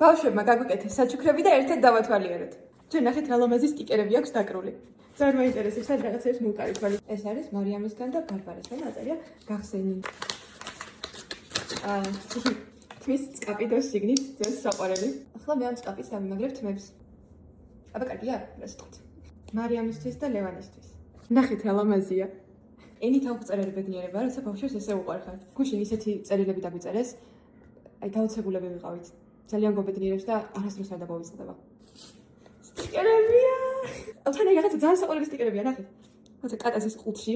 ბავშვებმა გაგვიკეთეს საჩუქრები და ერთად დავათვალიეროთ. ჩვენ ნახეთ რა ლამაზი სტიკერები აქვს დაკრული. ძალიან მაინტერესებს, სად რაღაცებს მოვკარით, ვალი. ეს არის მარიამისგან და ბარბარისგან, აწერია გახსენი. თმის წკაპი და შიგნით ძეს საყვარელი. ახლა მე ამ წკაპის დავიმაგრებ თმებს. აბა კარგია, რა სიტყვით. მარიამისთვის და ლევანისთვის. ნახეთ რა ლამაზია. ენით აღწერილი ბედნიერება, როცა ბავშვებს ესე უყვარხართ. გუშინ ისეთი წერილები დაგვიწერეს. აი გაოცებულები ვიყავით. ძალიან გობედნიერებს და არასდროს არ დაგავიწყდება. სტიკერებია. თან აი რაღაცა ძალიან საყვარელი სტიკერებია, ნახეთ. როცა კატას ყუთში.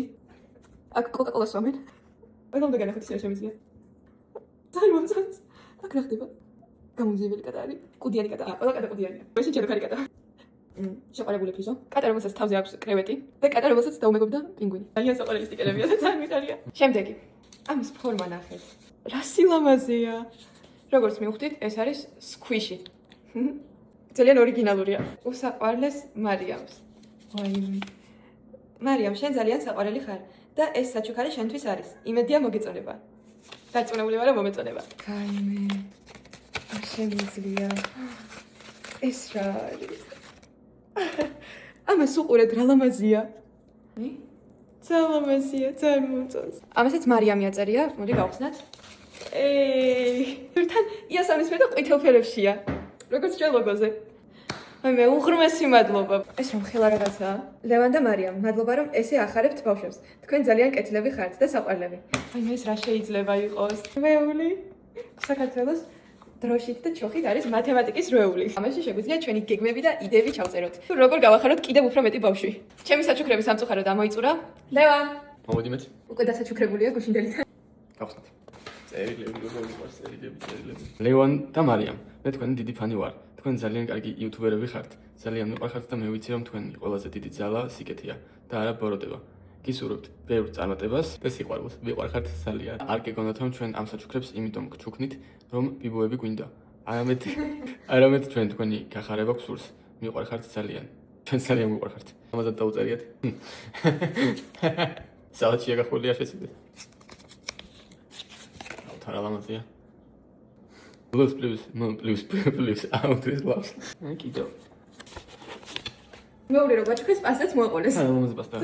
აქ კოკა-კოლას ვამენ. ყველამ დაგანახოთ ისე შემიძლია. ძალიან მომწონს. აქ რა ხდება? გამომძიებელი კატა არის. კუდიანი კატა. ყველა კატა კუდიანია. მე შეჭერო ხარი კატა. შეყვარებული ფრიზო. კატა რომელსაც თავზე აქვს კრევეტი და კატა რომელსაც დაუმეგობდა პინგვინი. ძალიან საყვარელი სტიკერებია და ძალიან მიტარია. შემდეგი. ამის ფორმა ნახეთ. რა სილამაზეა. როგორც მივხვდით, ეს არის სკვიში. ძალიან ორიგინალურია. უსაყვარლეს მარიამს. ვაიმე. მარიამ, შენ ძალიან საყვარელი ხარ და ეს საჩუქარი შენთვის არის. იმედია მოგეწონება. დარწმუნებული ვარ, რომ მომეწონება. ვაიმე. არ შემიძლია. ეს რა არის? ამას უყურეთ, რა ლამაზია. ძალიან ლამაზია, ძალიან მომწონს. ამასაც მარიამი აწერია, მოდი გავხსნათ. თან იასამის მე და ყვითელფერებშია. როგორც ჩვენ ლოგოზე. აი მე უღრმესი მადლობა. ეს რომ ხელა რაღაცაა. ლევან და მარიამ, მადლობა რომ ესე ახარებთ ბავშვებს. თქვენ ძალიან კეთილები ხართ და საყვარლები. აი მე ეს რა შეიძლება იყოს? რვეული. საქართველოს დროშით და ჩოხით არის მათემატიკის რვეული. ამაში შეგვიძლია ჩვენი გეგმები და იდეები ჩავწეროთ. როგორ გავახაროთ კიდევ უფრო მეტი ბავშვი. ჩემი საჩუქრები სამწუხაროდ ამოიწურა. ლევან. მოვიდიმეთ. უკვე დასაჩუქრებულია გუშინდელიდან. გავხსნათ. წერილები. ლევან და მარიამ, მე თქვენი დიდი ფანი ვარ. თქვენ ძალიან კარგი იუთუბერები ხართ. ძალიან მიყვარხართ და მე ვიცი რომ თქვენი ყველაზე დიდი ძალა სიკეთეა და არა ბოროტება. გისურვებთ ბევრ წარმატებას და სიყვარულს. მიყვარხართ ძალიან. არ გეგონათ რომ ჩვენ ამ საჩუქრებს იმიტომ გჩუქნით, რომ ბიბოები გვინდა. არამედ ჩვენ თქვენი გახარება გსურს. მიყვარხართ ძალიან. ჩვენ ძალიან მიყვარხართ. ამაზე დაუწერიათ. საათია გახურლია შეცდეთ. Tara lamazia. Plus. Outris loves. Thank you. მეუბნე რომ გაჩუქეს პასტაც მოაყოლეს. ლამაზი პასტა.